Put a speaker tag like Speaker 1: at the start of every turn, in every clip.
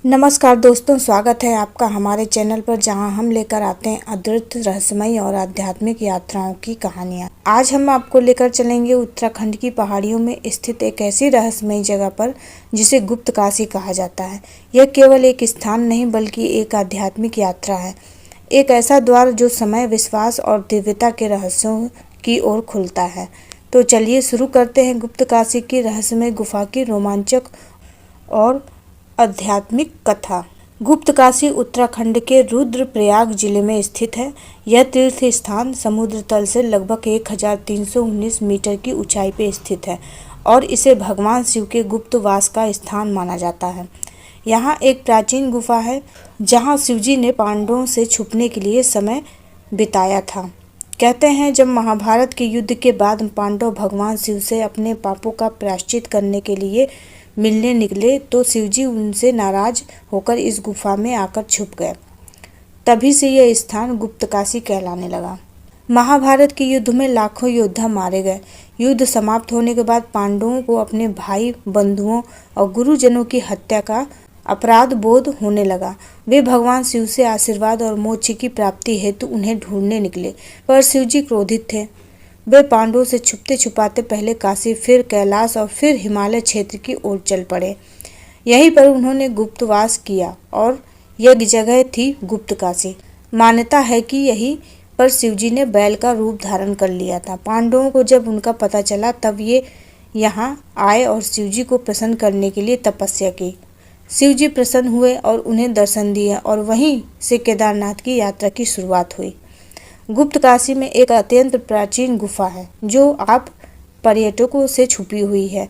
Speaker 1: नमस्कार दोस्तों, स्वागत है आपका हमारे चैनल पर, जहां हम लेकर आते हैं अद्भुत रहस्यमयी और आध्यात्मिक यात्राओं की कहानियां। आज हम आपको लेकर चलेंगे उत्तराखंड की पहाड़ियों में स्थित एक ऐसी रहस्यमयी जगह पर जिसे गुप्त काशी कहा जाता है। यह केवल एक स्थान नहीं बल्कि एक आध्यात्मिक यात्रा है, एक ऐसा द्वार जो समय, विश्वास और दिव्यता के रहस्यों की ओर खुलता है। तो चलिए शुरू करते हैं गुप्त काशी की रहस्यमय गुफा की रोमांचक और आध्यात्मिक कथा। गुप्त काशी उत्तराखंड के रुद्रप्रयाग जिले में स्थित है। यह तीर्थ स्थान समुद्र तल से लगभग 1319 मीटर की ऊंचाई पर स्थित है और इसे भगवान शिव के गुप्त वास का स्थान माना जाता है। यहाँ एक प्राचीन गुफा है जहाँ शिवजी ने पांडवों से छुपने के लिए समय बिताया था। कहते हैं जब महाभारत के युद्ध के बाद पांडव भगवान शिव से अपने पापों का प्रायश्चित करने के लिए मिलने निकले तो शिवजी उनसे नाराज होकर इस गुफा में आकर छुप गए। तभी से यह स्थान गुप्तकाशी कहलाने लगा। महाभारत के युद्ध में लाखों योद्धा मारे गए। युद्ध समाप्त होने के बाद पांडवों को अपने भाई, बंधुओं और गुरुजनों की हत्या का अपराध बोध होने लगा। वे भगवान शिव से आशीर्वाद और मोक्ष की प्राप्ति हेतु उन्हें ढूंढने निकले, पर शिवजी क्रोधित थे। वे पांडवों से छुपते छुपाते पहले काशी, फिर कैलाश और फिर हिमालय क्षेत्र की ओर चल पड़े। यहीं पर उन्होंने गुप्तवास किया और यह जगह थी गुप्त काशी। मान्यता है कि यहीं पर शिवजी ने बैल का रूप धारण कर लिया था। पांडवों को जब उनका पता चला तब ये यहाँ आए और शिवजी को प्रसन्न करने के लिए तपस्या की। शिवजी प्रसन्न हुए और उन्हें दर्शन दिए और वहीं से केदारनाथ की यात्रा की शुरुआत हुई। गुप्त काशी में एक अत्यंत प्राचीन गुफा है जो आप पर्यटकों से छुपी हुई है।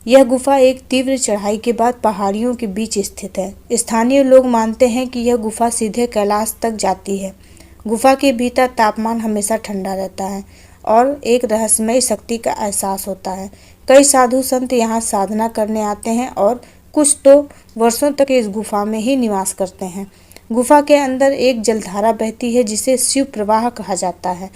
Speaker 1: यह गुफा एक तीव्र चढ़ाई के बाद पहाड़ियों के बीच स्थित है। स्थानीय लोग मानते हैं कि यह गुफा सीधे कैलाश तक जाती है। गुफा के भीतर तापमान हमेशा ठंडा रहता है और एक रहस्यमय शक्ति का एहसास होता है। कई साधु संत यहाँ साधना करने आते हैं और कुछ तो वर्षों तक इस गुफा में ही निवास करते हैं। गुफा के अंदर एक जलधारा बहती है जिसे शिव प्रवाह कहा जाता है।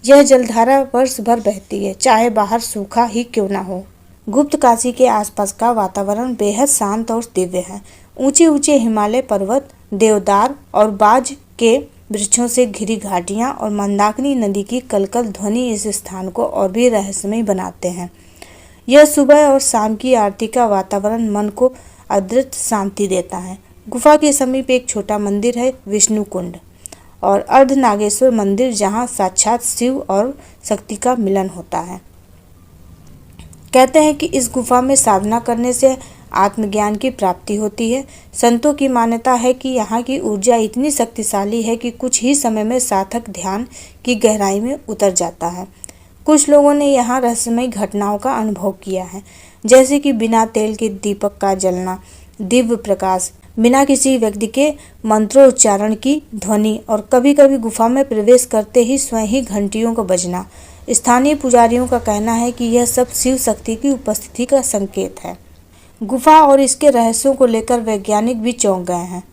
Speaker 1: यह जलधारा वर्ष भर बहती है, चाहे बाहर सूखा ही क्यों ना हो। गुप्त काशी के आसपास का वातावरण बेहद शांत और दिव्य है। ऊंचे ऊंचे हिमालय पर्वत, देवदार और बाज के वृक्षों से घिरी घाटियां और मंदाकिनी नदी की कलकल ध्वनि इस स्थान को और भी रहस्यमय बनाते हैं। यह सुबह और शाम की आरती का वातावरण मन को अद्भुत शांति देता है। गुफा के समीप एक छोटा मंदिर है, विष्णु कुंड, और अर्धनागेश्वर मंदिर, जहां साक्षात शिव और शक्ति का मिलन होता है। कहते हैं कि इस गुफा में साधना करने से आत्मज्ञान की प्राप्ति होती है। संतों की मान्यता है कि यहाँ की ऊर्जा इतनी शक्तिशाली है कि कुछ ही समय में साधक ध्यान की गहराई में उतर जाता है। कुछ लोगों ने यहाँ रहस्यमय घटनाओं का अनुभव किया है, जैसे कि बिना तेल के दीपक का जलना, दिव्य प्रकाश, बिना किसी व्यक्ति के मंत्रोच्चारण की ध्वनि और कभी-कभी गुफा में प्रवेश करते ही स्वयं ही घंटियों का बजना। स्थानीय पुजारियों का कहना है कि यह सब शिव शक्ति की उपस्थिति का संकेत है। गुफा और इसके रहस्यों को लेकर वैज्ञानिक भी चौंक गए हैं।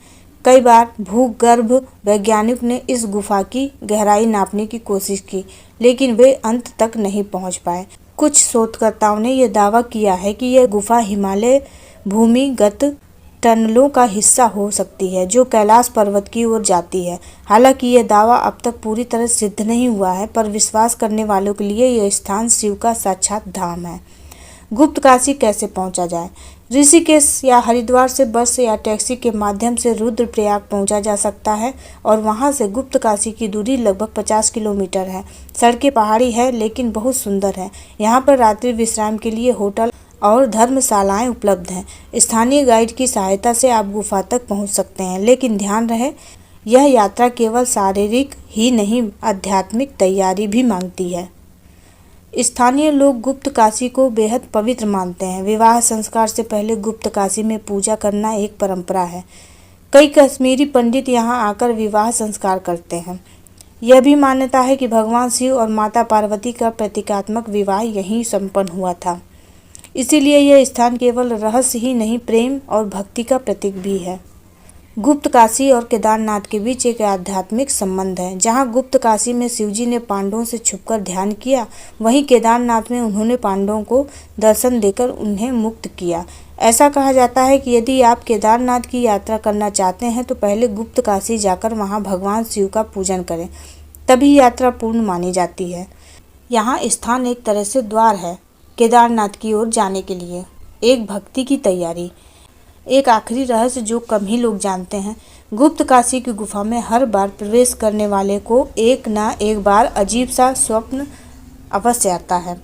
Speaker 1: कई बार भूगर्भ वैज्ञानिक ने इस गुफा की गहराई नापने की कोशिश की, लेकिन वे अंत तक नहीं पहुंच पाए। कुछ शोधकर्ताओं ने यह दावा किया है कि यह गुफा हिमालय भूमिगत टनलों का हिस्सा हो सकती है जो कैलाश पर्वत की ओर जाती है। हालांकि यह दावा अब तक पूरी तरह सिद्ध नहीं हुआ है, पर विश्वास करने वालों के लिए यह स्थान शिव का साक्षात धाम है। गुप्त काशी कैसे पहुंचा जाए? ऋषिकेश या हरिद्वार से बस या टैक्सी के माध्यम से रुद्रप्रयाग पहुंचा जा सकता है और वहां से गुप्त काशी की दूरी लगभग 50 किलोमीटर है। सड़कें पहाड़ी है लेकिन बहुत सुंदर है। यहाँ पर रात्रि विश्राम के लिए होटल और धर्मशालाएं उपलब्ध हैं। स्थानीय गाइड की सहायता से आप गुफा तक पहुंच सकते हैं, लेकिन ध्यान रहे यह यात्रा केवल शारीरिक ही नहीं, आध्यात्मिक तैयारी भी मांगती है। स्थानीय लोग गुप्त काशी को बेहद पवित्र मानते हैं। विवाह संस्कार से पहले गुप्त काशी में पूजा करना एक परंपरा है। कई कश्मीरी पंडित यहाँ आकर विवाह संस्कार करते हैं। यह भी मान्यता है कि भगवान शिव और माता पार्वती का प्रतीकात्मक विवाह यहीं संपन्न हुआ था। इसीलिए यह स्थान केवल रहस्य ही नहीं, प्रेम और भक्ति का प्रतीक भी है। गुप्त काशी और केदारनाथ के बीच एक आध्यात्मिक संबंध है। जहां गुप्त काशी में शिवजी ने पांडवों से छुपकर ध्यान किया, वहीं केदारनाथ में उन्होंने पांडवों को दर्शन देकर उन्हें मुक्त किया। ऐसा कहा जाता है कि यदि आप केदारनाथ की यात्रा करना चाहते हैं तो पहले गुप्त काशी जाकर वहां भगवान शिव का पूजन करें, तभी यात्रा पूर्ण मानी जाती है। यहाँ स्थान एक तरह से द्वार है केदारनाथ की ओर जाने के लिए। एक भक्ति की तैयारी। एक आखिरी रहस्य जो कम ही लोग जानते हैं, गुप्त काशी की गुफा में हर बार प्रवेश करने वाले को एक ना एक बार अजीब सा स्वप्न अवश्य आता है।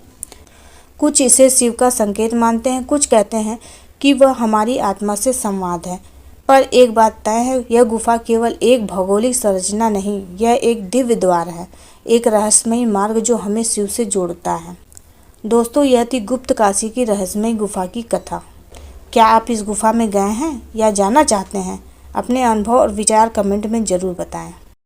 Speaker 1: कुछ इसे शिव का संकेत मानते हैं, कुछ कहते हैं कि वह हमारी आत्मा से संवाद है। पर एक बात तय है, यह गुफा केवल एक भौगोलिक संरचना नहीं, यह एक दिव्य द्वार है, एक रहस्यमयी मार्ग जो हमें शिव से जोड़ता है। दोस्तों, यह थी गुप्त काशी की रहस्यमयी गुफा की कथा। क्या आप इस गुफा में गए हैं या जाना चाहते हैं? अपने अनुभव और विचार कमेंट में ज़रूर बताएं।